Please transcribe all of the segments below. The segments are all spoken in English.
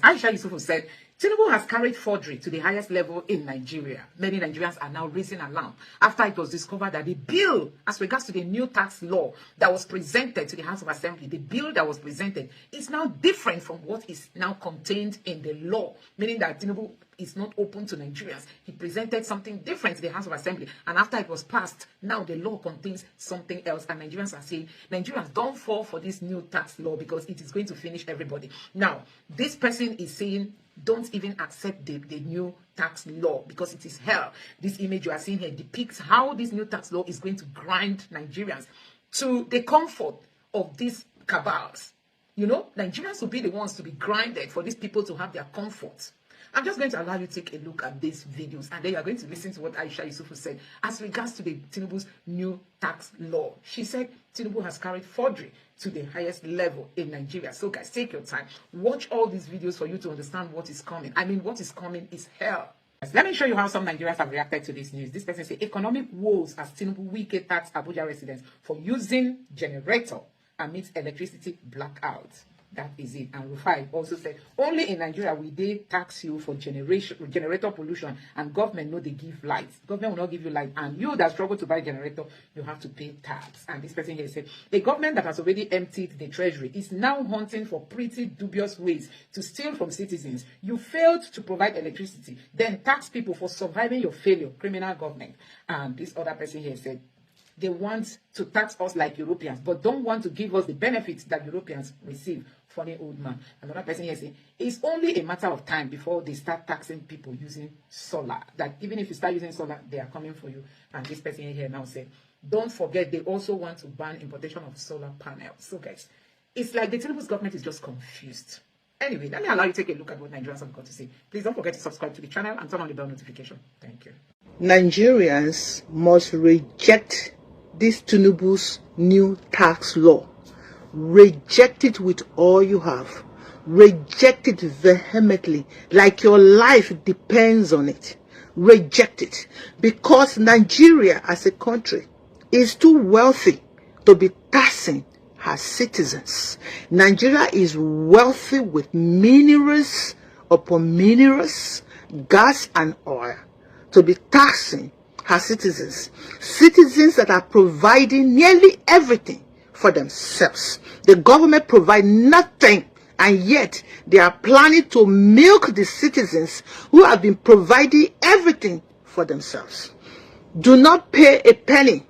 Aisha Yusufu said, Tinubu has carried forgery to the highest level in Nigeria. Many Nigerians are now raising alarm after it was discovered that the bill, as regards to the new tax law that was presented to the House of Assembly, the bill that was presented is now different from what is now contained in the law, meaning that Tinubu is not open to Nigerians. He presented something different to the House of Assembly, and after it was passed, now the law contains something else, and Nigerians are saying, Nigerians, don't fall for this new tax law because it is going to finish everybody. Now, this person is saying, don't even accept the new tax law because it is hell. This image you are seeing here depicts how this new tax law is going to grind Nigerians to the comfort of these cabals. You know, Nigerians will be the ones to be grinded for these people to have their comfort. I'm just going to allow you to take a look at these videos, and then you are going to listen to what Aisha Yusufu said as regards to the Tinubu's new tax law. She said Tinubu has carried forgery to the highest level in Nigeria. So guys, take your time. Watch all these videos for you to understand what is coming. I mean, what is coming is hell. Let me show you how some Nigerians have reacted to this news. This person says, economic woes as Tinubu Wike tax Abuja residents for using generator amidst electricity blackout. That is it. And Rufai also said, only in Nigeria will they tax you for generator pollution, and government know they give light. Government will not give you light, and you that struggle to buy generator, you have to pay tax. And this person here said, a government that has already emptied the treasury is now hunting for pretty dubious ways to steal from citizens. You failed to provide electricity, then tax people for surviving your failure. Criminal government. And this other person here said, they want to tax us like Europeans, but don't want to give us the benefits that Europeans receive. Funny old man. Another person here saying, it's only a matter of time before they start taxing people using solar. That even if you start using solar, they are coming for you. And this person here now said, don't forget, they also want to ban importation of solar panels. So guys, it's like the Tinubu's government is just confused. Anyway, let me allow you to take a look at what Nigerians have got to say. Please don't forget to subscribe to the channel and turn on the bell notification. Thank you. Nigerians must reject this Tinubu's new tax law. Reject it with all you have. Reject it vehemently, like your life depends on it. Reject it, because Nigeria as a country is too wealthy to be taxing her citizens. Nigeria is wealthy with minerals upon minerals, gas and oil, to be taxing her citizens. Citizens that are providing nearly everything for themselves. The government provides nothing, and yet they are planning to milk the citizens who have been providing everything for themselves. Do not pay a penny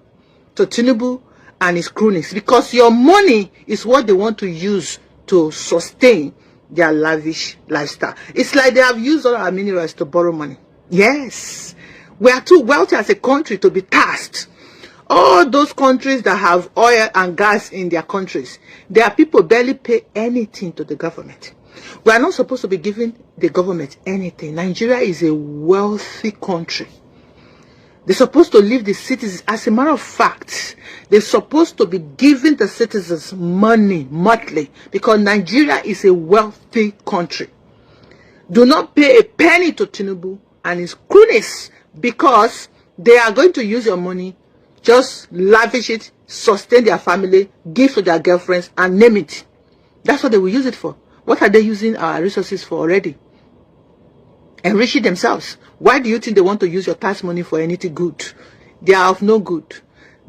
to Tinubu and his cronies, because your money is what they want to use to sustain their lavish lifestyle. It's like they have used all our minerals to borrow money. Yes, we are too wealthy as a country to be taxed. All those countries that have oil and gas in their countries, their people barely pay anything to the government. We are not supposed to be giving the government anything. Nigeria is a wealthy country. They're supposed to leave the citizens. As a matter of fact, they're supposed to be giving the citizens money monthly, because Nigeria is a wealthy country. Do not pay a penny to Tinubu and his cronies, because they are going to use your money, just lavish it, sustain their family, give to their girlfriends, and name it. That's what they will use it for. What are they using our resources for already? Enriching themselves. Why do you think they want to use your tax money for anything good? They are of no good.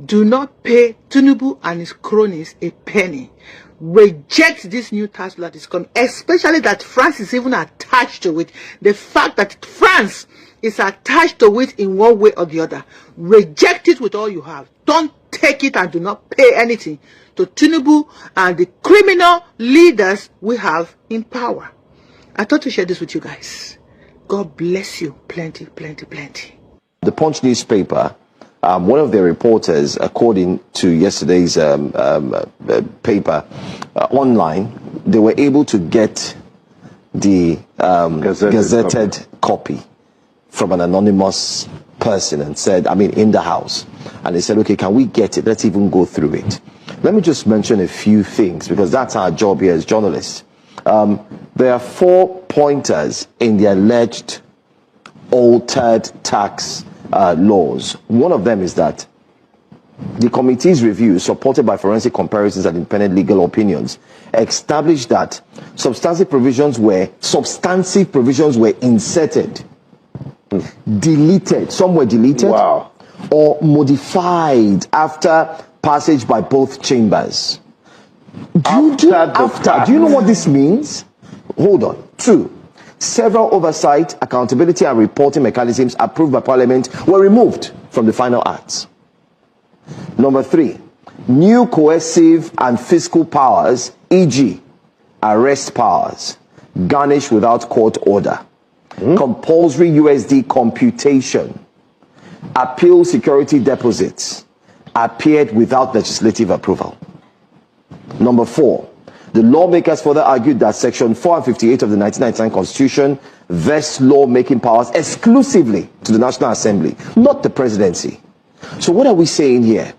Do not pay Tinubu and his cronies a penny. Reject this new tax law that is coming, especially that France is even attached to it. The fact that France is attached to it in one way or the other. Reject it with all you have. Don't take it, and do not pay anything to Tinubu and the criminal leaders we have in power. I thought to share this with you guys. God bless you. Plenty, plenty, plenty. The Punch newspaper, one of their reporters, according to yesterday's paper online, they were able to get the gazetted copy from an anonymous person and said, I mean, in the house. And they said, okay, can we get it? Let's even go through it. Let me just mention a few things, because that's our job here as journalists. There are 4 pointers in the alleged altered tax laws. One of them is that The committee's review, supported by forensic comparisons and independent legal opinions, established that substantive provisions were inserted, deleted, some were deleted, wow, or modified after passage by both chambers. Do you know what this means? Hold on. 2. Several oversight, accountability, and reporting mechanisms approved by Parliament were removed from the final acts. Number 3, new coercive and fiscal powers, e.g., arrest powers, garnished without court order, compulsory USD computation, appeal security deposits, appeared without legislative approval. Number 4, the lawmakers further argued that Section 4 and 58 of the 1999 Constitution vests lawmaking powers exclusively to the National Assembly, not the presidency. So what are we saying here?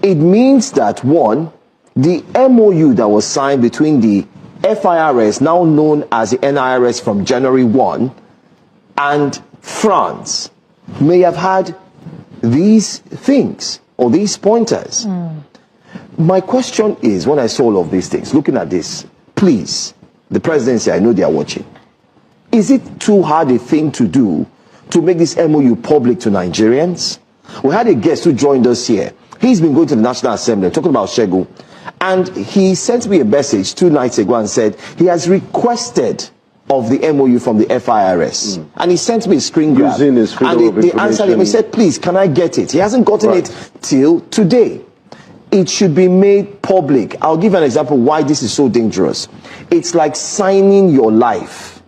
It means that, 1, the MOU that was signed between the FIRS, now known as the NIRS from January 1, and France may have had these things or these pointers. My question is, when I saw all of these things, looking at this, please, the presidency, I know they are watching. Is it too hard a thing to do to make this MOU public to Nigerians? We had a guest who joined us here. He's been going to the National Assembly, talking about Shegu, and he sent me a message 2 nights ago and said he has requested of the MOU from the FIRS. And he sent me a screen grab. Using his freedom of they answered him. He said, please, can I get it? He hasn't gotten it till today. It should be made public. I'll give an example why this is so dangerous. It's like signing your life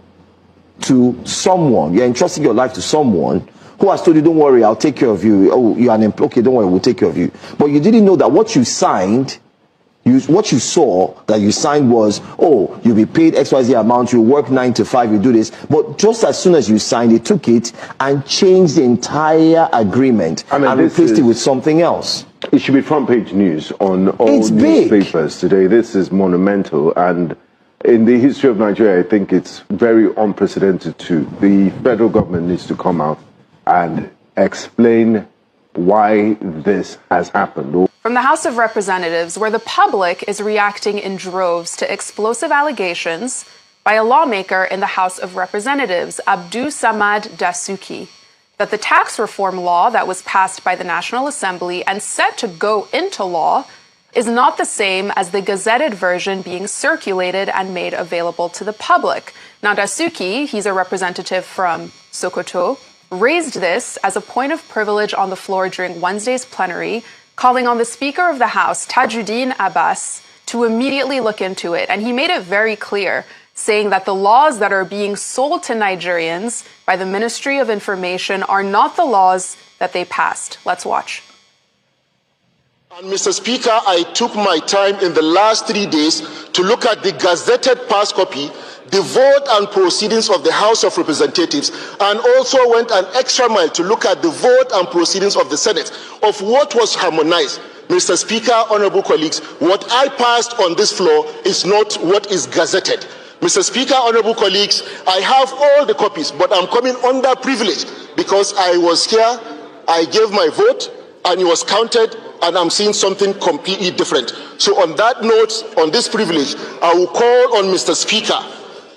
to someone. You're entrusting your life to someone who has told you, don't worry, I'll take care of you. Oh, you're an employee. Okay, don't worry, we'll take care of you. But you didn't know that what you signed, what you saw that you signed was, oh, you'll be paid XYZ amount, you work 9 to 5, you do this. But just as soon as you signed, they took it and changed the entire agreement and replaced it with something else. It should be front page news on all newspapers today. This is monumental, and in the history of Nigeria, I think it's very unprecedented too. The federal government needs to come out and explain why this has happened. From the House of Representatives, where the public is reacting in droves to explosive allegations by a lawmaker in the House of Representatives, Abdussamad Dasuki, that the tax reform law that was passed by the National Assembly and set to go into law is not the same as the gazetted version being circulated and made available to the public. Now, Dasuki, he's a representative from Sokoto, raised this as a point of privilege on the floor during Wednesday's plenary, calling on the Speaker of the House, Tajuddin Abbas, to immediately look into it. And he made it very clear, saying that the laws that are being sold to Nigerians by the Ministry of Information are not the laws that they passed. Let's watch. And Mr. Speaker, I took my time in the last 3 days to look at the gazetted pass copy, the vote and proceedings of the House of Representatives, and also went an extra mile to look at the vote and proceedings of the Senate of what was harmonized. Mr. Speaker, honorable colleagues, what I passed on this floor is not what is gazetted. Mr. Speaker, honorable colleagues, I have all the copies, but I'm coming under privilege because I was here, I gave my vote, and it was counted, and I'm seeing something completely different. So on that note, on this privilege, I will call on Mr. Speaker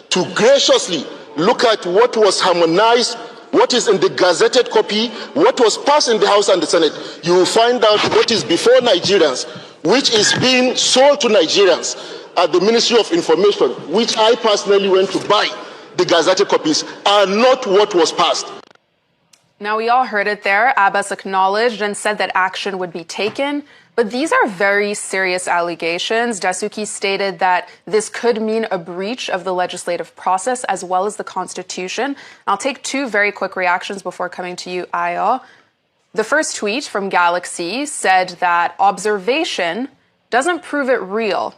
to graciously look at what was harmonized, what is in the gazetted copy, what was passed in the House and the Senate. You will find out what is before Nigerians, which is being sold to Nigerians at the Ministry of Information, which I personally went to buy the gazetted copies, and not what was passed. Now, we all heard it there. Abbas acknowledged and said that action would be taken. But these are very serious allegations. Dasuki stated that this could mean a breach of the legislative process as well as the Constitution. I'll take 2 very quick reactions before coming to you, Ayo. The first tweet from Galaxy said that observation doesn't prove it real.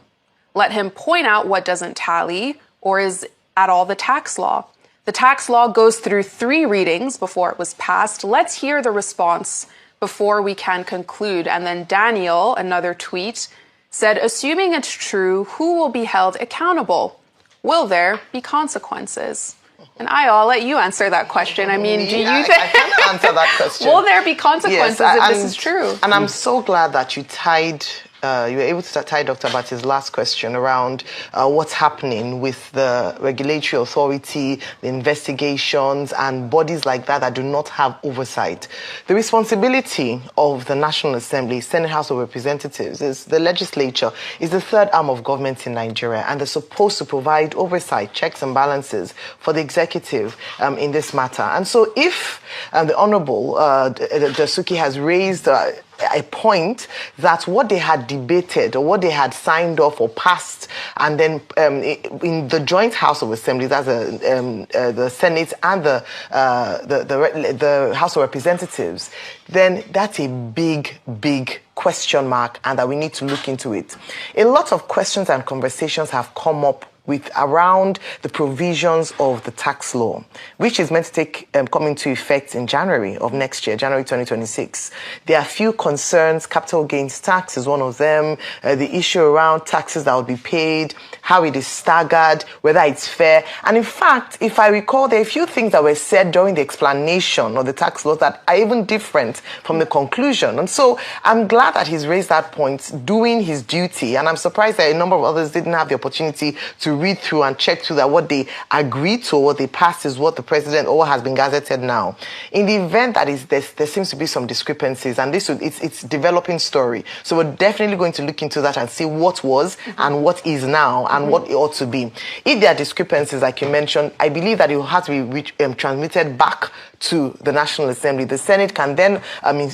Let him point out what doesn't tally or is at all the tax law. The tax law goes through 3 readings before it was passed. Let's hear the response before we can conclude. And then Daniel, another tweet, said, assuming it's true, who will be held accountable? Will there be consequences? And I'll let you answer that question. I mean, do you think... I can't answer that question. Will there be consequences if this is true? And I'm so glad that you tied... you were able to tie Dr. Bati's last question around what's happening with the regulatory authority, the investigations, and bodies like that that do not have oversight. The responsibility of the National Assembly, Senate, House of Representatives, is the legislature, is the third arm of government in Nigeria, and they're supposed to provide oversight, checks and balances for the executive in this matter. And so if the Honorable Dasuki has raised a point that what they had debated or what they had signed off or passed, and then in the joint House of Assembly, that's the Senate and the House of Representatives, then that's a big question mark, and that we need to look into it. A lot of questions and conversations have come up with around the provisions of the tax law, which is meant to come into effect in January of next year, January 2026. There are a few concerns. Capital gains tax is one of them. The issue around taxes that will be paid, how it is staggered, whether it's fair. And in fact, if I recall, there are a few things that were said during the explanation of the tax law that are even different from the conclusion. And so I'm glad that he's raised that point, doing his duty. And I'm surprised that a number of others didn't have the opportunity to read through and check through that what they agreed to, what they passed, is what the president or what has been gazetted now. In the event that there seems to be some discrepancies, and it's developing story. So we're definitely going to look into that and see what was and what is now and what it ought to be. If there are discrepancies, like you mentioned, I believe that it will have to be transmitted back to the National Assembly. The Senate can then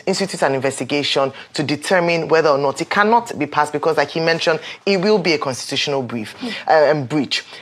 institute an investigation to determine whether or not it cannot be passed, because, like he mentioned, it will be a constitutional breach.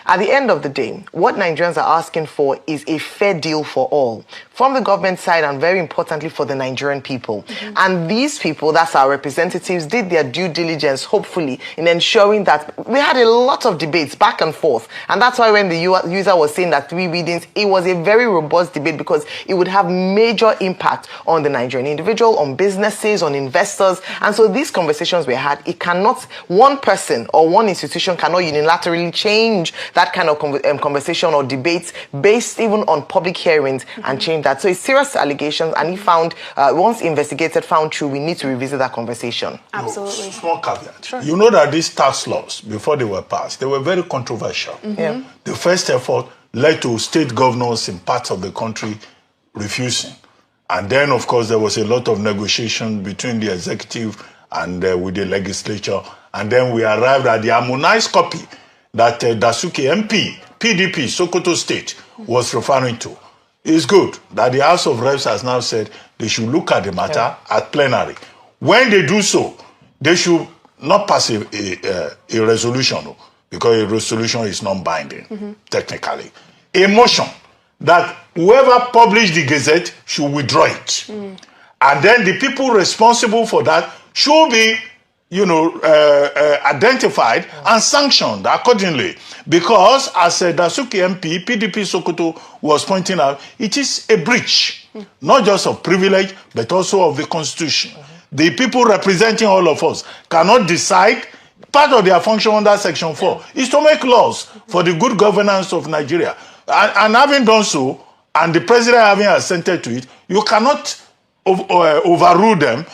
At the end of the day, what Nigerians are asking for is a fair deal for all, from the government side and, very importantly, for the Nigerian people. And these people, that's our representatives, did their due diligence, hopefully, in ensuring that we had a lot of debates back and forth. And that's why when the user was saying that 3 readings, it was a very robust debate, because it would have major impact on the Nigerian individual, on businesses, on investors. And so these conversations we had, it cannot, one person or one institution cannot unilaterally change that kind of conversation or debates based even on public hearings and change that. So it's serious allegations, and he found, once investigated, found true, we need to revisit that conversation. Absolutely. No, small caveat. Sure. You know that these tax laws, before they were passed, they were very controversial. Yeah. The first effort led to state governors in parts of the country refusing. And then, of course, there was a lot of negotiation between the executive and with the legislature. And then we arrived at the harmonized copy that Dasuki MP, PDP, Sokoto State, was referring to. It's good that the House of Reps has now said they should look at the matter at plenary. When they do so, they should not pass a resolution, because a resolution is non-binding, technically. A motion that whoever published the Gazette should withdraw it. And then the people responsible for that should be, identified and sanctioned accordingly. Because, as Dasuki MP, PDP Sokoto was pointing out, it is a breach, not just of privilege, but also of the Constitution. The people representing all of us cannot decide. Part of their function under Section 4 is to make laws for the good governance of Nigeria. And having done so, and the president having assented to it, you cannot overrule them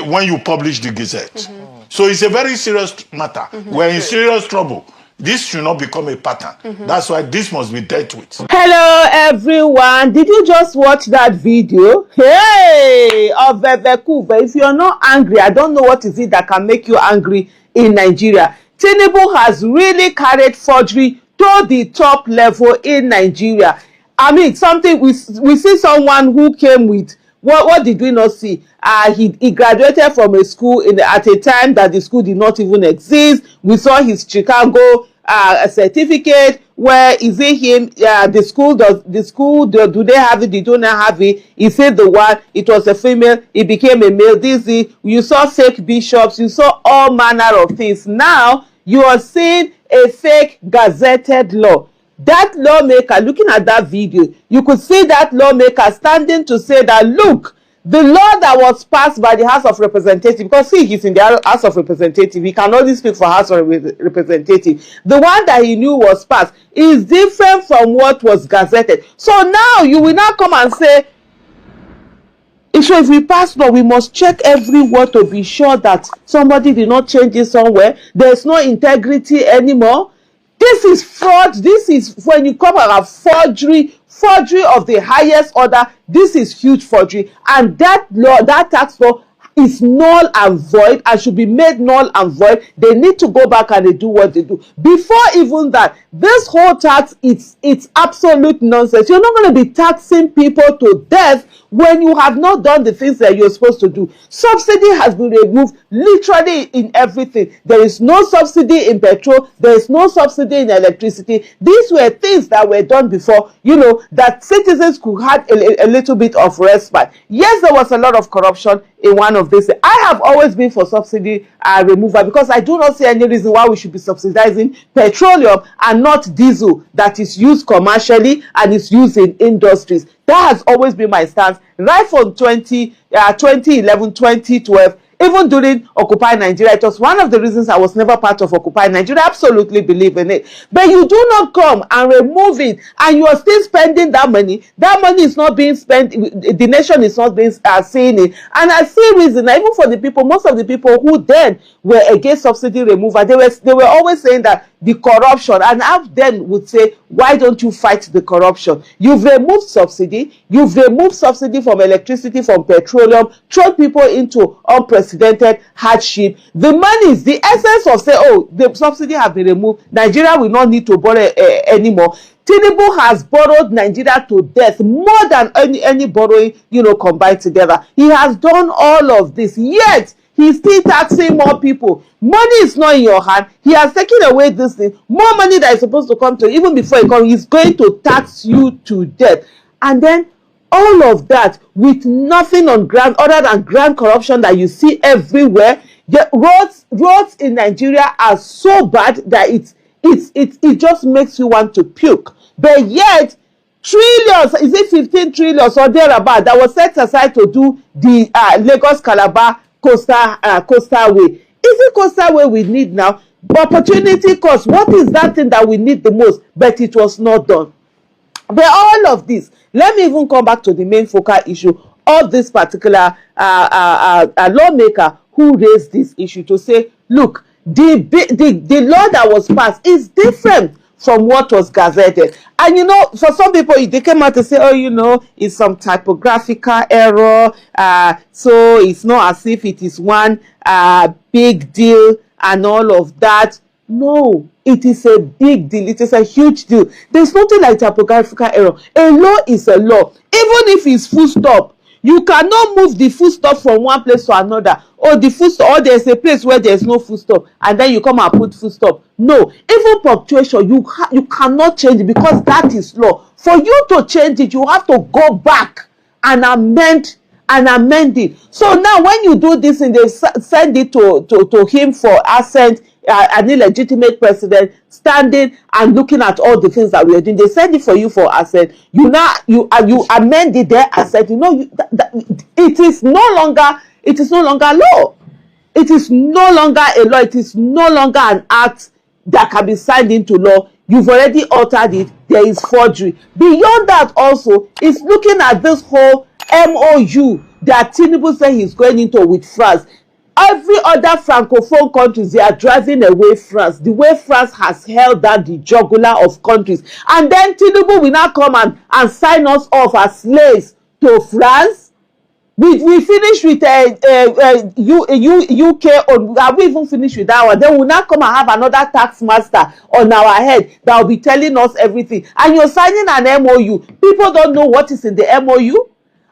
when you publish the Gazette. So it's a very serious matter. We're in serious trouble. This should not become a pattern. That's why this must be dealt with. Hello, everyone. Did you just watch that video? Hey, of Vevekuve. If you're not angry, I don't know what is it that can make you angry in Nigeria. Tinubu has really carried forgery to the top level in Nigeria. I mean, something we see someone who came with, what did we not see? He graduated from a school at a time that the school did not even exist. We saw his Chicago certificate. Where is it him? The school do they have it? They don't have it. He said the one, it was a female, it became a male. You saw fake bishops, you saw all manner of things. Now you are seeing a fake gazetted law. That lawmaker, looking at that video, you could see that lawmaker standing to say that, look, The law that was passed by the House of Representatives, because see, he's in the House of Representatives, he can only speak for House of Representatives. The one that he knew was passed is different from what was gazetted. So now you will now come and say, so if we pass law, we must check every word to be sure that somebody did not change it somewhere. There's no integrity anymore. This is fraud. This is when you come about forgery of the highest order. This is huge forgery, and that law, that tax law, is null and void and should be made null and void. They need to go back and they do what they do. Before even that, this whole tax, it's absolute nonsense. You're not going to be taxing people to death when you have not done the things that you're supposed to do. Subsidy has been removed literally in everything. There is no subsidy in petrol. There is no subsidy in electricity. These were things that were done before, you know, that citizens could have a little bit of respite. Yes, there was a lot of corruption in one of these. I have always been for subsidy removal because I do not see any reason why we should be subsidizing petroleum and not diesel that is used commercially and is used in industries. That has always been my stance right from 2011, 2012. Even during Occupy Nigeria, it was one of the reasons I was never part of Occupy Nigeria. I absolutely believe in it. But you do not come and remove it, and you are still spending that money. That money is not being spent. The nation is not being seeing it. And I see reason, even for the people, most of the people who then were against subsidy removal, they were always saying that the corruption, and I then would say, why don't you fight the corruption? You've removed subsidy. You've removed subsidy from electricity, from petroleum, thrown people into unprecedented hardship. The money is the essence of say, oh, the subsidy have been removed. Nigeria will not need to borrow anymore. Tinubu has borrowed Nigeria to death more than any borrowing, you know, combined together. He has done all of this, yet he's still taxing more people. Money is not in your hand. He has taken away this thing. More money that is supposed to come to you, even before it comes, he's going to tax you to death. And then all of that with nothing on ground other than grand corruption that you see everywhere. The roads in Nigeria are so bad that it just makes you want to puke. But yet, trillions, is it 15 trillions or thereabout, that was set aside to do the Lagos-Calabar coastal way. Is it coastal way we need now? Opportunity cost, what is that thing that we need the most? But it was not done. But all of this, let me even come back to the main focal issue of this particular lawmaker who raised this issue to say, look, the law that was passed is different from what was gazetted. And you know, for some people, they came out to say, oh, you know, it's some typographical error, so it's not as if it is one big deal and all of that. No, it is a big deal. It is a huge deal. There's nothing like typographical error. A law is a law. Even if it's full stop, you cannot move the full stop from one place to another. Or the full stop, or there's a place where there's no full stop, and then you come and put full stop. No, even punctuation, you cannot change it because that is law. For you to change it, you have to go back and amend it. So now when you do this and they send it to him for assent, an illegitimate president standing and looking at all the things that we are doing, they send it for you for assent. You amend it there, assent. You know, it is no longer law. It is no longer a law. It is no longer an act that can be signed into law. You've already altered it. There is forgery. Beyond that, also, is looking at this whole MOU that Tinubu said he's going into with France. Every other francophone countries, they are driving away France. The way France has held down the jugular of countries. And then Tinubu will now come and sign us off as slaves to France. We finish with UK, or have we even finished with that one? Then we'll now come and have another tax master on our head that will be telling us everything. And you're signing an MOU. People don't know what is in the MOU.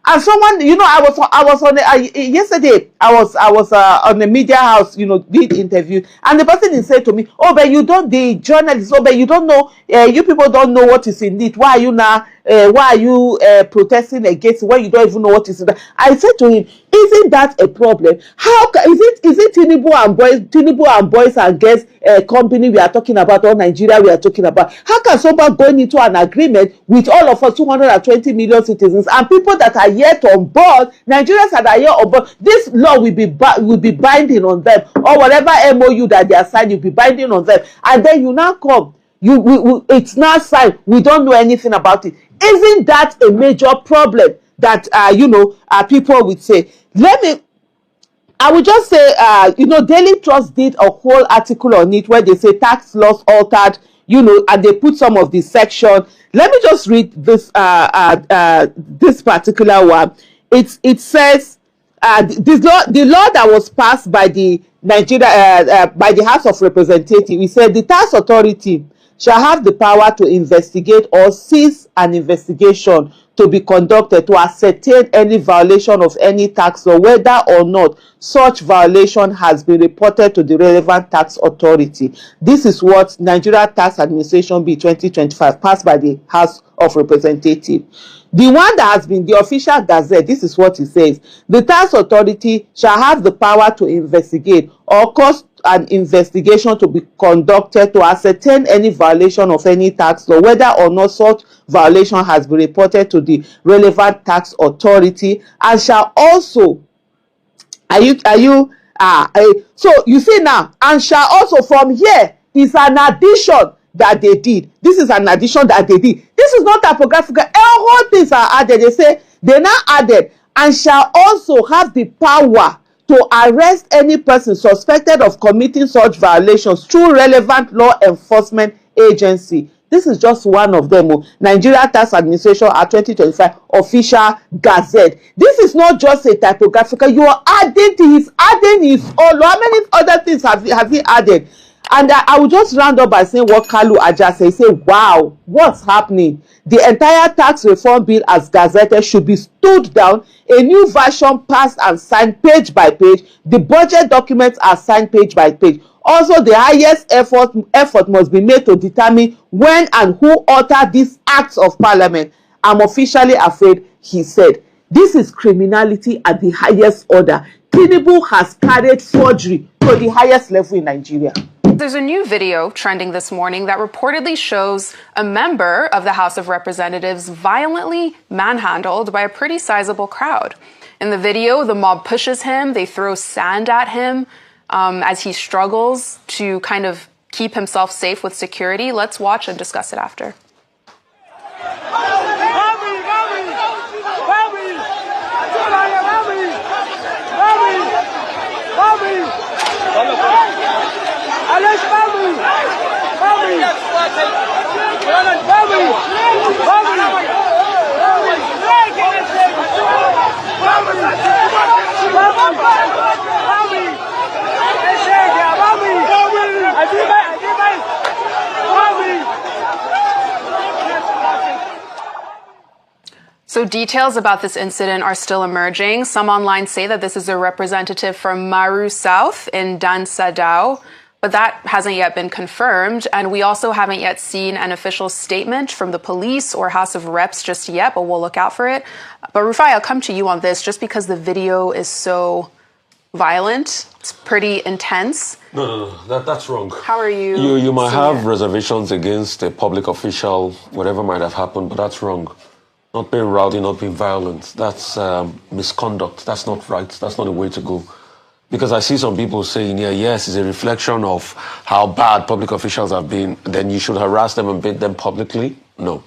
And someone, you know, I was on yesterday. I was on the media house, you know, did interview, and the person said to me, "Oh, but you don't, the journalist. Oh, but you don't know. You people don't know what is in it. Why are you now? Why are you protesting against it when you don't even know what is in it?" I said to him, "If Isn't that a problem? Is it Tinubu and boys and girls company we are talking about, or Nigeria we are talking about? How can someone going into an agreement with all of us 220 million citizens and people that are yet on board, Nigerians that are yet on board, this law will be binding on them, or whatever MOU that they are signing will be binding on them, and then you now come, it's not signed, we don't know anything about it. Isn't that a major problem that people would say? I would just say, Daily Trust did a whole article on it where they say tax laws altered, and they put some of the section. Let me just read this this particular one. It says the law that was passed by the by the House of Representatives. It said the tax authority shall have the power to investigate or cease an investigation to be conducted to ascertain any violation of any tax law, whether or not such violation has been reported to the relevant tax authority. This is what Nigeria Tax Administration Bill 2025 passed by the House of Representatives. The one that has been the official gazette, this is what it says. The tax authority shall have the power to investigate or cause an investigation to be conducted to ascertain any violation of any tax law, whether or not such violation has been reported to the relevant tax authority, and shall also so you see now, and shall also, from here is an addition that they did. This is an addition that they did. This is not typographical. All things are added. They say they now added, and shall also have the power to arrest any person suspected of committing such violations through relevant law enforcement agency. This is just one of them. Nigeria Tax Administration Act 2025 official gazette. This is not just a typographical. You are adding to his own. How many other things have he added? And I will just round up by saying what Kalu Aja said. He said, wow, what's happening? The entire tax reform bill as gazetted should be stood down. A new version passed and signed page by page. The budget documents are signed page by page. Also, the highest effort must be made to determine when and who authored these acts of parliament. I'm officially afraid, he said. This is criminality at the highest order. Tinubu has carried forgery to the highest level in Nigeria. There's a new video trending this morning that reportedly shows a member of the House of Representatives violently manhandled by a pretty sizable crowd. In the video, the mob pushes him, they throw sand at him as he struggles to kind of keep himself safe with security. Let's watch and discuss it after. So details about this incident are still emerging. Some online say that this is a representative from Maru South in Dan Sadao, but that hasn't yet been confirmed. And we also haven't yet seen an official statement from the police or House of Reps just yet, but we'll look out for it. But Rufai, I'll come to you on this just because the video is so violent. It's pretty intense. No, that's wrong. How are you? You might have reservations against a public official, whatever might have happened, but that's wrong. Not being rowdy, not being violent. That's misconduct. That's not right. That's not the way to go. Because I see some people saying, yes, it's a reflection of how bad public officials have been. Then you should harass them and beat them publicly. No.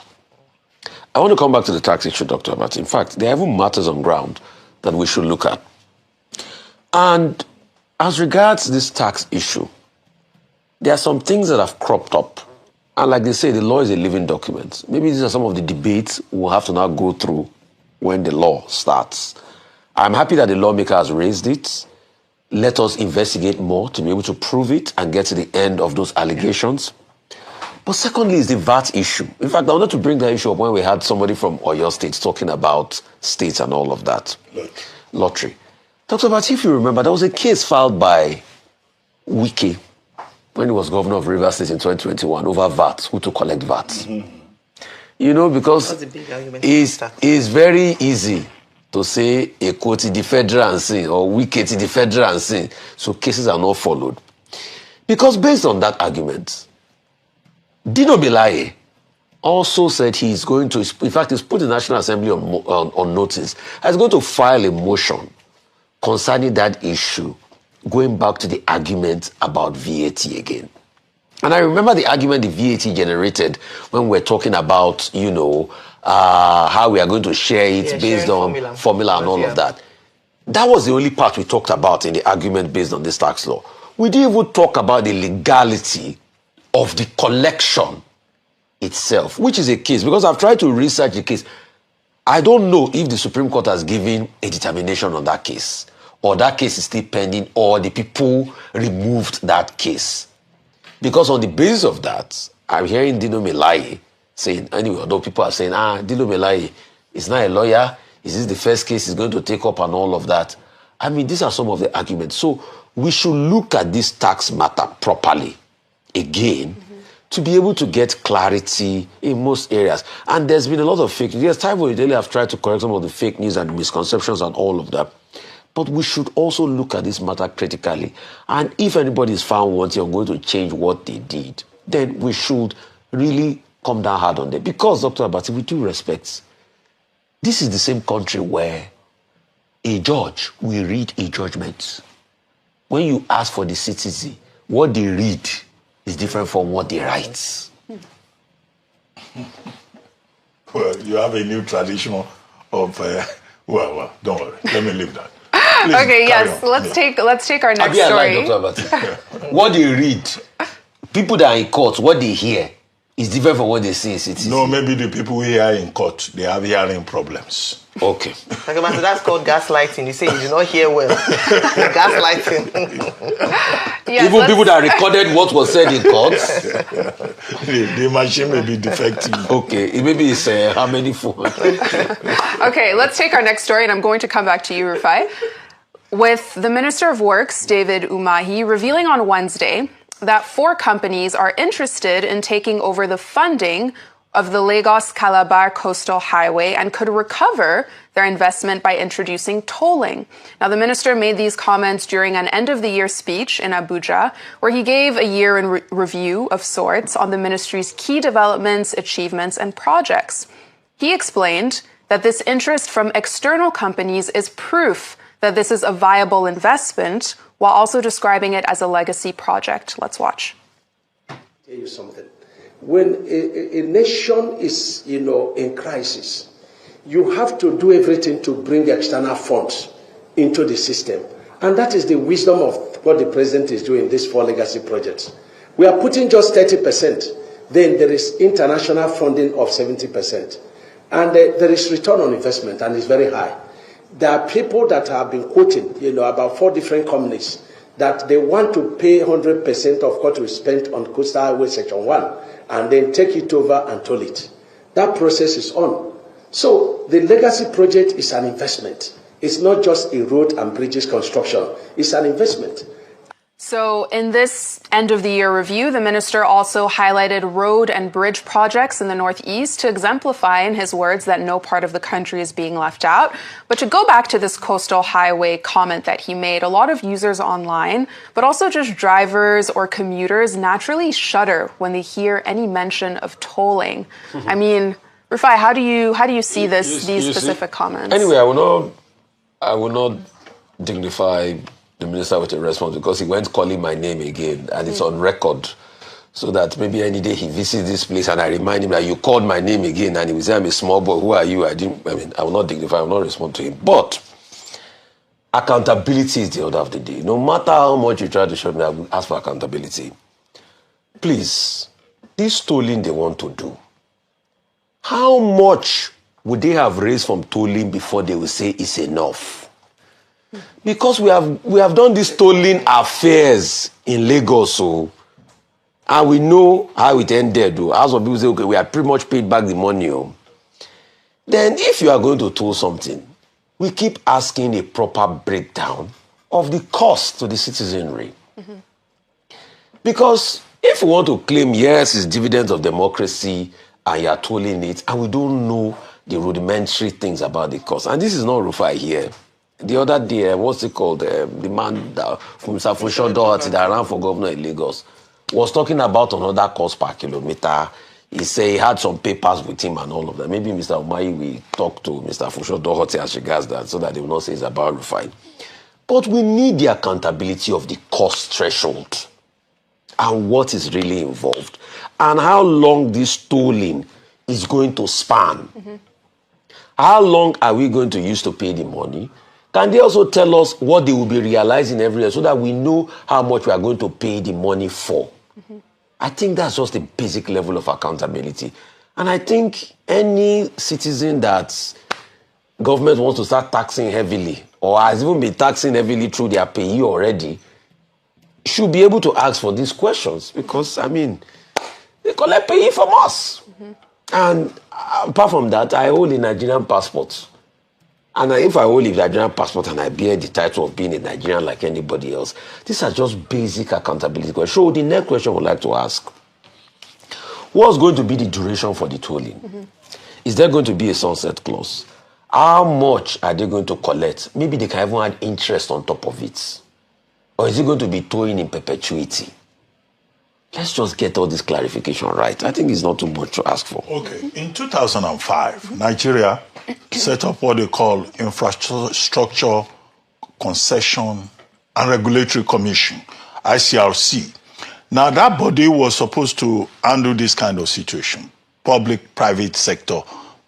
I want to come back to the tax issue, Dr. Abbott. In fact, there are even matters on ground that we should look at. And as regards this tax issue, there are some things that have cropped up. And like they say, the law is a living document. Maybe these are some of the debates we'll have to now go through when the law starts. I'm happy that the lawmaker has raised it. Let us investigate more to be able to prove it and get to the end of those allegations. But secondly is the VAT issue. In fact, I wanted to bring that issue up when we had somebody from Oyo State talking about states and all of that. Lottery. Dr. Abbott, if you remember, there was a case filed by Wike when he was governor of Rivers State in 2021 over VAT, who to collect VAT. Mm-hmm. Because it's very easy to say a quote the federal and sin or wicked the federal and sin. So cases are not followed. Because based on that argument, Dino Melaye also said he's going to, in fact, he's put the National Assembly on notice. He's going to file a motion concerning that issue, going back to the argument about VAT again. And I remember the argument the VAT generated when we're talking about, how we are going to share it based on formula and all of that. That was the only part we talked about in the argument based on this tax law. We didn't even talk about the legality of the collection itself, which is a case, because I've tried to research the case. I don't know if the Supreme Court has given a determination on that case, or that case is still pending, or the people removed that case. Because on the basis of that, I'm hearing Dino Melaye saying, anyway, although people are saying, Dino Melaye is not a lawyer, is this the first case he's going to take up and all of that? I mean, these are some of the arguments. So we should look at this tax matter properly again, to be able to get clarity in most areas. And there's been a lot of fake news. There's time when we have tried to correct some of the fake news and misconceptions and all of that. But we should also look at this matter critically. And if anybody is found wanting or going to change what they did, then we should really come down hard on them. Because, Dr. Abati, with due respect, this is the same country where a judge will read a judgment. When you ask for the citizen, what they read is different from what they write. Well, you have a new tradition of, well, don't worry. Let me leave that. Please, okay, yes. Let's take our next story. What they read, people that are in court, what they hear is different from what they see in cities. No, maybe the people we hear in court, they have hearing problems. Okay. So that's called gaslighting. You say you do not hear well. Gaslighting. Yes, even people that recorded what was said in court. the machine may be defective. Okay, maybe it's how many phones. Okay, let's take our next story, and I'm going to come back to you, Rufai. With the Minister of Works, David Umahi, revealing on Wednesday that 4 companies are interested in taking over the funding of the Lagos-Calabar Coastal Highway and could recover their investment by introducing tolling. Now, the minister made these comments during an end-of-the-year speech in Abuja, where he gave a year in review of sorts on the ministry's key developments, achievements, and projects. He explained that this interest from external companies is proof that this is a viable investment, while also describing it as a legacy project. Let's watch. I'll tell you something. When a nation is, in crisis, you have to do everything to bring external funds into the system. And that is the wisdom of what the president is doing, these 4 legacy projects. We are putting just 30%. Then there is international funding of 70%. And there is return on investment, and it's very high. There are people that have been quoting, about 4 different companies, that they want to pay 100% of what we spent on Coastal Highway Section 1 and then take it over and toll it. That process is on. So the legacy project is an investment. It's not just a road and bridges construction. It's an investment. So in this end-of-the-year review, the minister also highlighted road and bridge projects in the Northeast to exemplify, in his words, that no part of the country is being left out. But to go back to this coastal highway comment that he made, a lot of users online, but also just drivers or commuters, naturally shudder when they hear any mention of tolling. I mean, Rufai, how do you see these specific comments? Anyway, I will not dignify the minister with a response because he went calling my name again, and it's on record, so that maybe any day he visits this place and I remind him that you called my name again, and he will say, I'm a small boy, who are you? I will not dignify, I will not respond to him. But accountability is the order of the day. No matter how much you try to show me, I will ask for accountability. Please, this tolling they want to do, how much would they have raised from tolling before they will say it's enough? Because we have done these tolling affairs in Lagos, and we know how it ended. As some people say, okay, we have pretty much paid back the money. Then if you are going to toll something, we keep asking a proper breakdown of the cost to the citizenry. Because if we want to claim, yes, it's dividends of democracy, and you are tolling it, and we don't know the rudimentary things about the cost. And this is not Rufai here. The other day, what's it called? The man from Safusho Doherty that ran for governor in Lagos was talking about another cost per kilometer. He said he had some papers with him and all of that. Maybe Mr. Umahi will talk to Mr. Fusho Doherty as regards that so that they will not say it's about Rufai. But we need the accountability of the cost threshold and what is really involved and how long this tolling is going to span. How long are we going to use to pay the money? Can they also tell us what they will be realizing every year so that we know how much we are going to pay the money for? I think that's just the basic level of accountability. And I think any citizen that government wants to start taxing heavily or has even been taxing heavily through their payee already should be able to ask for these questions because, I mean, they collect payee from us. And apart from that, I hold a Nigerian passport. And if I hold a Nigerian passport and I bear the title of being a Nigerian like anybody else, these are just basic accountability questions. So the next question I would like to ask, what's going to be the duration for the tolling? Is there going to be a sunset clause? How much are they going to collect? Maybe they can even add interest on top of it. Or is it going to be tolling in perpetuity? Let's just get all this clarification right. I think it's not too much to ask for. Okay. In 2005, Nigeria set up what they call Infrastructure Concession and Regulatory Commission, ICRC. Now, that body was supposed to handle this kind of situation, public-private sector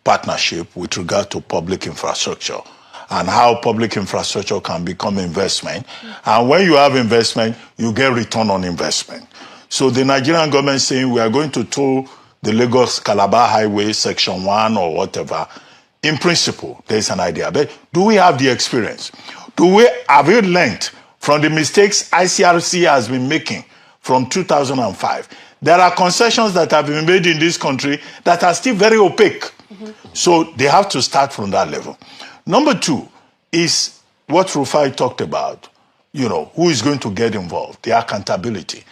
partnership with regard to public infrastructure and how public infrastructure can become investment. And when you have investment, you get return on investment. So the Nigerian government is saying we are going to toll the Lagos-Calabar Highway, Section 1 or whatever. In principle, there is an idea. But do we have the experience? Have we learned from the mistakes ICRC has been making from 2005? There are concessions that have been made in this country that are still very opaque. So they have to start from that level. Number two is what Rufai talked about. You know, who is going to get involved? The accountability.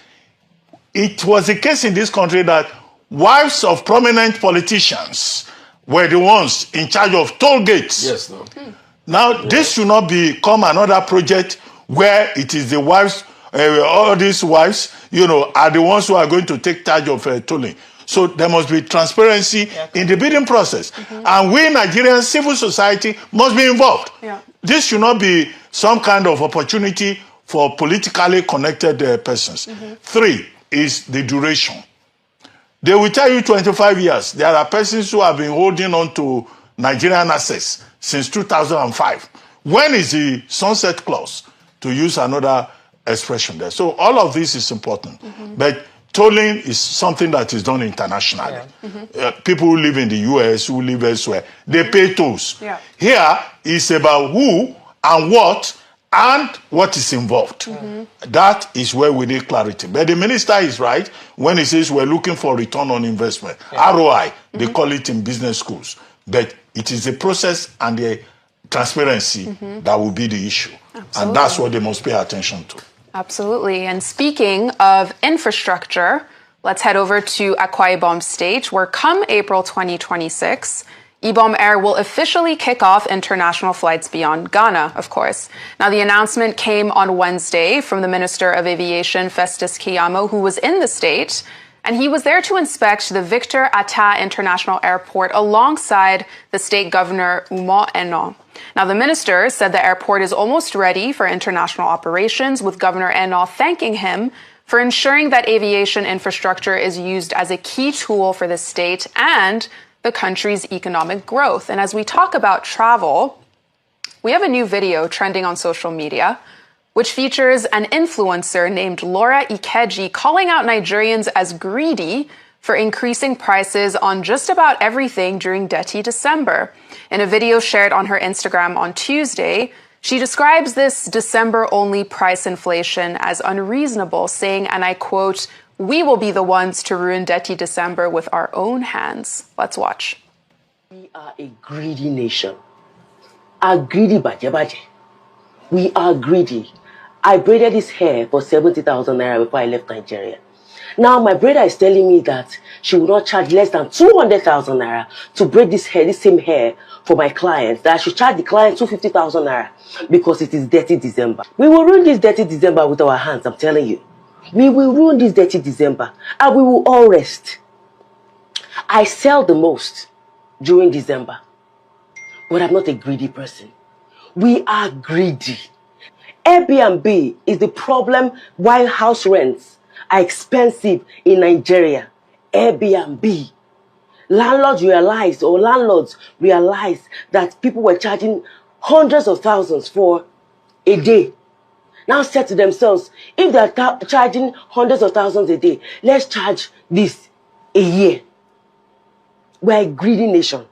It was the case in this country that wives of prominent politicians were the ones in charge of toll gates. Yes, no. Now, this should not become another project where it is the wives, all these wives, you know, are the ones who are going to take charge of tolling. So there must be transparency in the bidding process. And we, Nigerian civil society, must be involved. This should not be some kind of opportunity for politically connected persons. Three is the duration. They will tell you 25 years. There are persons who have been holding on to Nigerian assets since 2005. When is the sunset clause, to use another expression there? So all of this is important. But tolling is something that is done internationally. People who live in the US, who live elsewhere, they pay tolls. Here is about who and what is involved. That is where we need clarity. But the minister is right when he says we're looking for return on investment. ROI, they call it in business schools. But it is the process and the transparency that will be the issue. And that's what they must pay attention to. Absolutely. And speaking of infrastructure, let's head over to Akwa Ibom State, where come April 2026, Ibom Air will officially kick off international flights beyond Ghana, of course. Now, the announcement came on Wednesday from the Minister of Aviation, Festus Keyamo, who was in the state, and he was there to inspect the Victor Atta International Airport alongside the state governor, Wont. Now, the minister said the airport is almost ready for international operations, with Governor Eno thanking him for ensuring that aviation infrastructure is used as a key tool for the state and the country's economic growth. And as we talk about travel, we have a new video trending on social media, which features an influencer named Laura Ikeji calling out Nigerians as greedy for increasing prices on just about everything during Dirty December. In a video shared on her Instagram on Tuesday, she describes this December-only price inflation as unreasonable, saying, and I quote, "We will be the ones to ruin Dirty December with our own hands." Let's watch. We are a greedy nation. A greedy baje. We are greedy. I braided his hair for 70,000 naira before I left Nigeria. Now my brother is telling me that she will not charge less than 200,000 naira to braid this hair, this same hair for my client. That I should charge the client 250,000 naira because it is dirty December. We will ruin this dirty December with our hands, I'm telling you. We will ruin this dirty December and we will all rest. I sell the most during December, but I'm not a greedy person. We are greedy. Airbnb is the problem while house rents are expensive in Nigeria. Airbnb. Landlords realized that people were charging hundreds of thousands for a day. Now said to themselves, if they're charging hundreds of thousands a day, let's charge this a year. We're a greedy nation.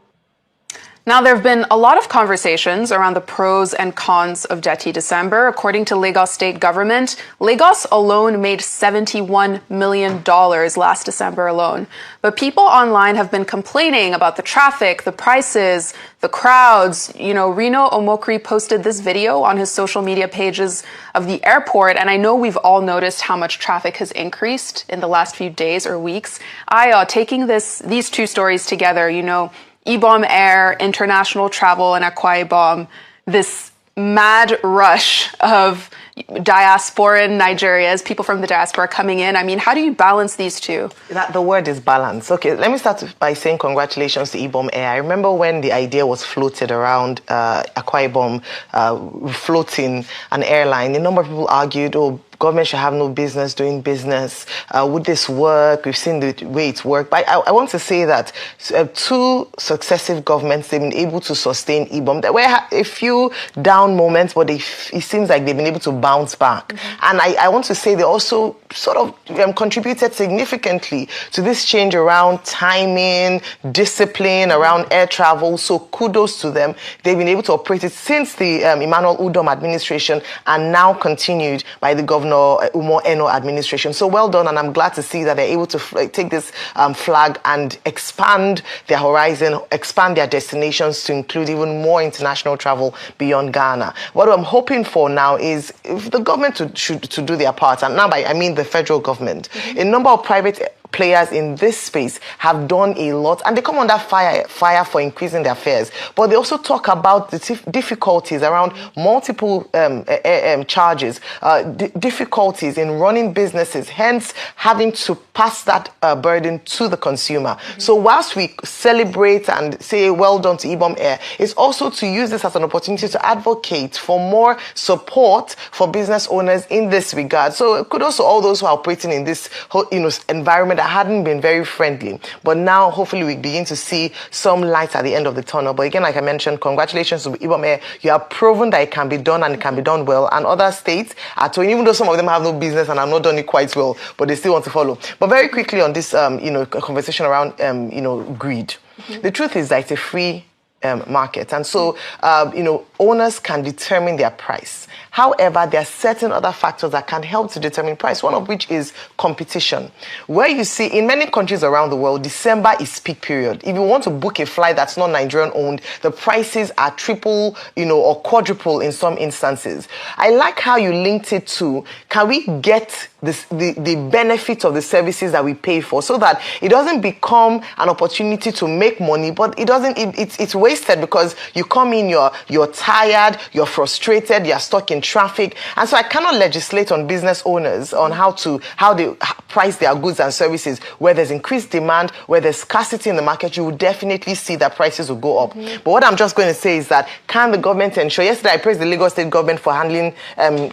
Now, there have been a lot of conversations around the pros and cons of Dirty December. According to Lagos state government, Lagos alone made $71 million last December alone. But people online have been complaining about the traffic, the prices, the crowds. You know, Reno Omokri posted this video on his social media pages of the airport, and I know we've all noticed how much traffic has increased in the last few days or weeks. Taking these two stories together, you know, Ibom Air, international travel in Akwa Ibom, this mad rush of diasporan Nigerians, people from the diaspora coming in. I mean, how do you balance these two? The word is balance. Okay, let me start by saying congratulations to Ibom Air. I remember when the idea was floated around Akwa Ibom floating an airline, a number of people argued, oh, government should have no business doing business. Would this work? We've seen the way it's worked. But I want to say that two successive governments, they've been able to sustain Ibom. There were a few down moments, but it seems like they've been able to bounce back. Mm-hmm. And I want to say they also sort of contributed significantly to this change around timing, discipline, around air travel. So kudos to them. They've been able to operate it since the Emmanuel Udom administration and now continued by the Governor Umo Eno administration. So well done, and I'm glad to see that they're able to take this flag and expand their horizon, expand their destinations to include even more international travel beyond Ghana. What I'm hoping for now is if the government should do their part, and now I mean the federal government. Mm-hmm. A number of private players in this space have done a lot, and they come under fire for increasing their fares. But they also talk about the difficulties around multiple charges, difficulties in running businesses, hence having to pass that burden to the consumer. Mm-hmm. So whilst we celebrate and say well done to Ibom Air, it's also to use this as an opportunity to advocate for more support for business owners in this regard. So kudos to all those who are operating in this environment that hadn't been very friendly. But now, hopefully, we begin to see some light at the end of the tunnel. But again, like I mentioned, congratulations to Ibom Air. You have proven that it can be done and it can be done well. And other states are doing, even though some of them have no business and have not done it quite well, but they still want to follow. But very quickly on this, conversation around, greed. Mm-hmm. The truth is that it's a free market. And so, owners can determine their price. However, there are certain other factors that can help to determine price, one of which is competition. Where you see in many countries around the world, December is peak period. If you want to book a flight that's not Nigerian owned, the prices are triple, or quadruple in some instances. I like how you linked it to, can we get the benefit of the services that we pay for, so that it doesn't become an opportunity to make money, but it's wasted because you come in, you're tired, you're frustrated, you're stuck in traffic. And so I cannot legislate on business owners on how they price their goods and services. Where there's increased demand, where there's scarcity in the market, you will definitely see that prices will go up. Mm-hmm. But what I'm just going to say is that, can the government ensure? Yesterday I praised the Lagos state government for handling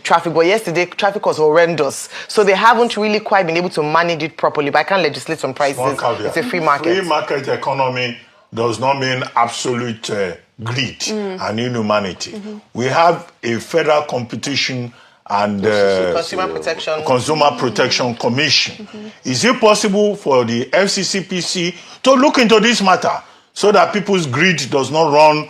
traffic, but yesterday traffic was horrendous. So they haven't really quite been able to manage it properly. But I can't legislate on prices. It's a free market. Free market economy does not mean absolute greed and inhumanity. Mm-hmm. We have a federal competition and Consumer Protection Commission. Mm-hmm. Is it possible for the FCCPC to look into this matter so that people's greed does not run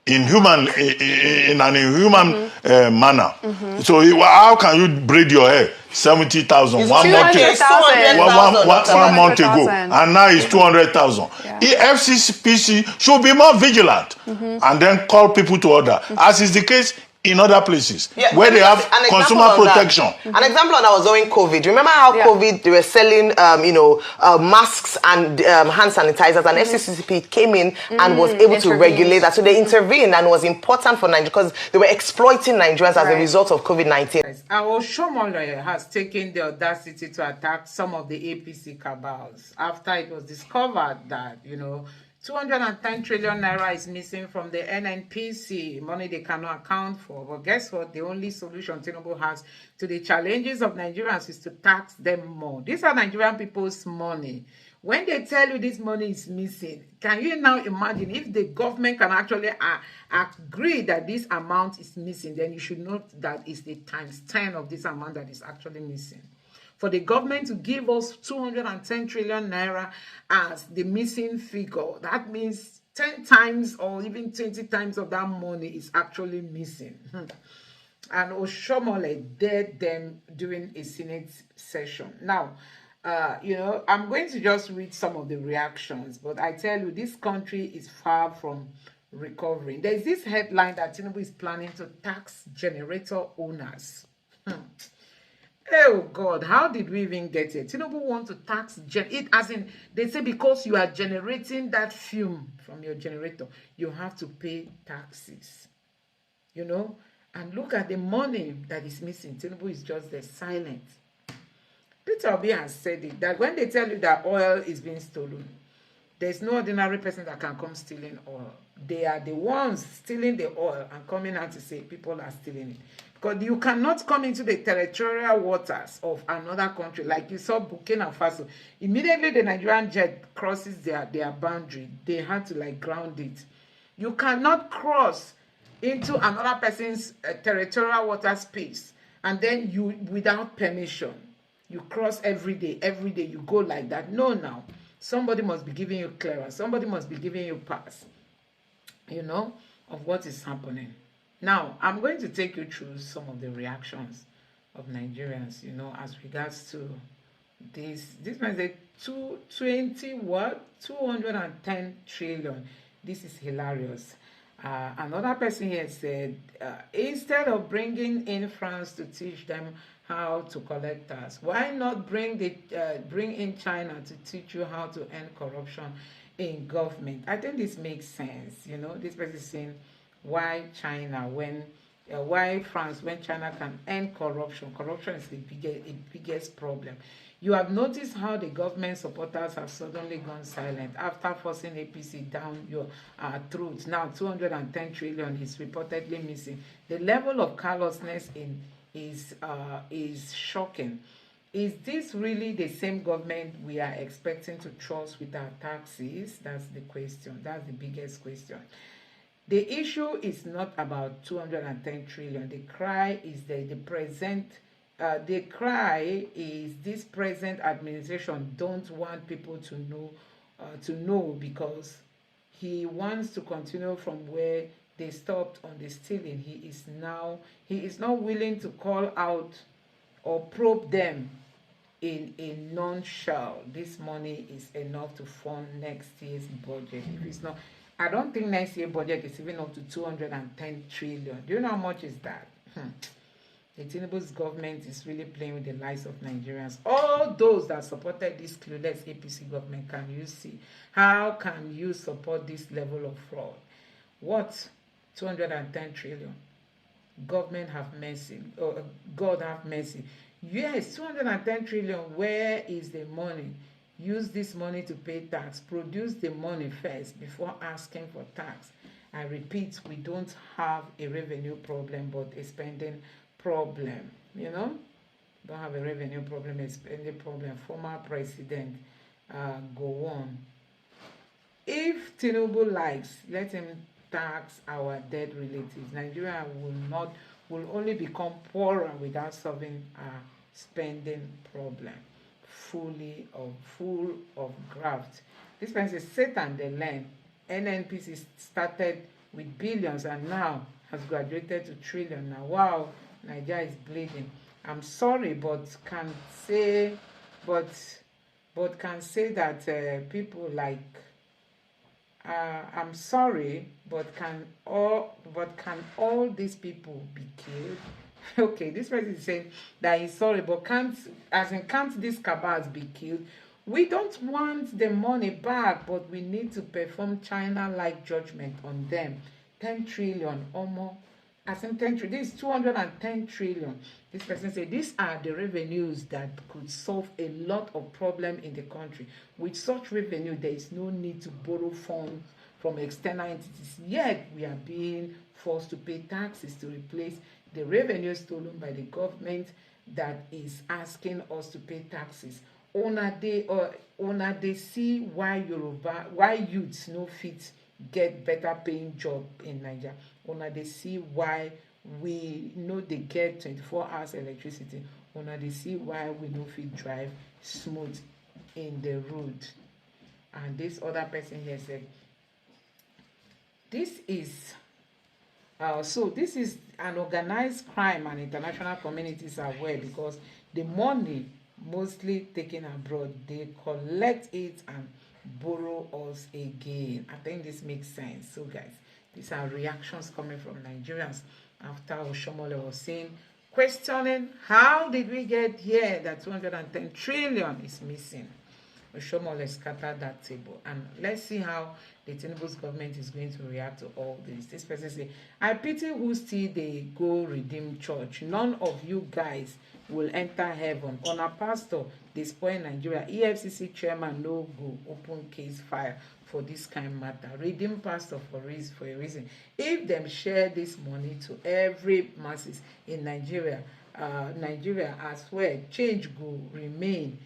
in an inhuman manner? Mm-hmm. So how can you braid your hair 70,000 one month ago, and now it's 200,000? Yeah. The FCCPC should be more vigilant and then call people to order, as is the case in other places Yeah, where they have an consumer example on that. protection. An example on that was during COVID. Remember how COVID, they were selling, masks and hand sanitizers, and FCCP came in and was able to regulate that. So they intervened, and was important for Nigeria because they were exploiting Nigerians as a result of COVID-19. Our Shomole has taken the audacity to attack some of the APC cabals after it was discovered that, 210 trillion naira is missing from the NNPC, money they cannot account for. But guess what? The only solution Tinubu has to the challenges of Nigerians is to tax them more. These are Nigerian people's money. When they tell you this money is missing, can you now imagine if the government can actually agree that this amount is missing, then you should note that it's the times 10 of this amount that is actually missing. For the government to give us 210 trillion naira as the missing figure, that means 10 times or even 20 times of that money is actually missing. And Oshomole dared them during a Senate session. Now, I'm going to just read some of the reactions, but I tell you, this country is far from recovering. There's this headline that Tinubu is planning to tax generator owners. Oh God, how did we even get it? Tinubu want to tax it, as in they say because you are generating that fume from your generator, you have to pay taxes. And look at the money that is missing. Tinubu is just there silent. Peter Obi has said it, that when they tell you that oil is being stolen, there's no ordinary person that can come stealing oil. They are the ones stealing the oil and coming out to say people are stealing it. Because you cannot come into the territorial waters of another country. Like you saw Burkina Faso. Immediately the Nigerian jet crosses their boundary, they had to ground it. You cannot cross into another person's territorial water space and then you, without permission, you cross every day you go like that. No, now somebody must be giving you clearance, somebody must be giving you pass, of what is happening. Now, I'm going to take you through some of the reactions of Nigerians, as regards to this. This man said 210 trillion. This is hilarious. Another person here said, instead of bringing in France to teach them how to collect tax, why not bring in China to teach you how to end corruption in government? I think this makes sense. This person is saying, why China why France when China can end corruption? Corruption is the biggest problem. You have noticed how the government supporters have suddenly gone silent after forcing APC down your throats. Now 210 trillion is reportedly missing. The level of callousness is shocking. Is this really the same government we are expecting to trust with our taxes? That's the question. That's the biggest question. The issue is not about 210 trillion. The cry is the cry is this present administration don't want people to know because he wants to continue from where they stopped on the stealing. He is not willing to call out or probe them in a nutshell. This money is enough to fund next year's budget. If it's not, I don't think next year's budget is even up to 210 trillion. Do you know how much is that? The Tinubu's government is really playing with the lives of Nigerians. All those that supported this clueless APC government, can you see? How can you support this level of fraud? What? 210 trillion. Government have mercy. God have mercy. Yes, 210 trillion. Where is the money? Use this money to pay tax. Produce the money first before asking for tax. I repeat, we don't have a revenue problem, but a spending problem. Don't have a revenue problem, a spending problem. Former President go on. If Tinubu likes, let him tax our dead relatives. Nigeria will only become poorer without solving our spending problem. Full of graft. This person says Satan they learn. NNPC started with billions and now has graduated to trillion. Now wow, Nigeria is bleeding. I'm sorry, but can say that people like I'm sorry, but can all these people be killed? Okay, this person is saying that he's sorry, but can't these cabals be killed? We don't want the money back, but we need to perform China-like judgment on them. 10 trillion or more. As in 10 trillion, this is 210 trillion. This person said these are the revenues that could solve a lot of problem in the country. With such revenue, there is no need to borrow funds from external entities. Yet we are being forced to pay taxes to replace the revenue stolen by the government that is asking us to pay taxes. Una they see why youths no fit get better paying job in Nigeria. Una they see why we know they get 24 hours electricity. Una they see why we no fit drive smooth in the road. And this other person here said, this is an organized crime, and international communities are aware, because the money mostly taken abroad, they collect it and borrow us again. I think this makes sense. So guys, these are reactions coming from Nigerians after Oshomole was saying, questioning how did we get here that 210 trillion is missing. Oshomole scattered that table, and let's see how the Tinubu's government is going to react to all this. This person say, I pity who still they go redeem church. None of you guys will enter heaven. On a pastor, they spoil Nigeria. EFCC chairman no go open case file for this kind of matter. Redeem pastor for a reason. If them share this money to every masses in Nigeria, as well, change go remain.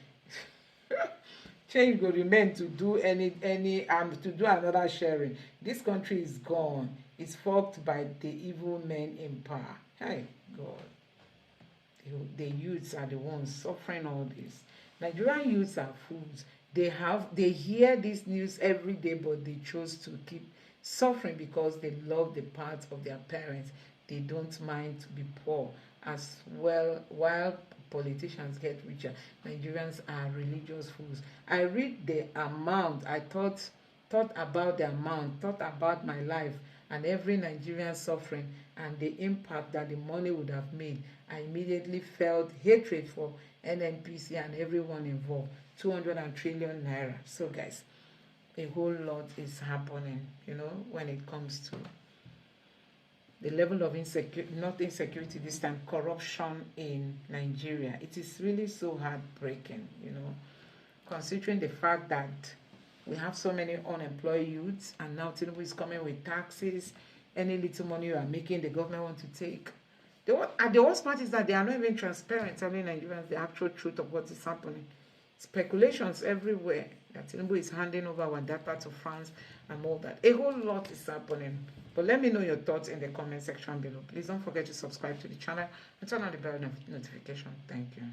Change go remain to do to do another sharing. This country is gone. It's fucked by the evil men in power. Hey God, the youths are the ones suffering all this. Nigerian youths are fools. They hear this news every day, but they chose to keep suffering because they love the parts of their parents. They don't mind to be poor as well. While politicians get richer, Nigerians are religious fools. I read the amount, I thought about the amount, thought about my life and every Nigerian suffering and the impact that the money would have made. I immediately felt hatred for NNPC and everyone involved. 200 trillion naira. So guys, a whole lot is happening, when it comes to the level of insecurity this time, corruption in Nigeria. It is really so heartbreaking, considering the fact that we have so many unemployed youths, and now Tinubu is coming with taxes. Any little money you are making, the government want to take. The worst part is that they are not even transparent telling Nigerians the actual truth of what is happening. Speculations everywhere that Tinubu is handing over our data to France and all that. A whole lot is happening. But let me know your thoughts in the comment section below. Please don't forget to subscribe to the channel and turn on the bell notification. Thank you.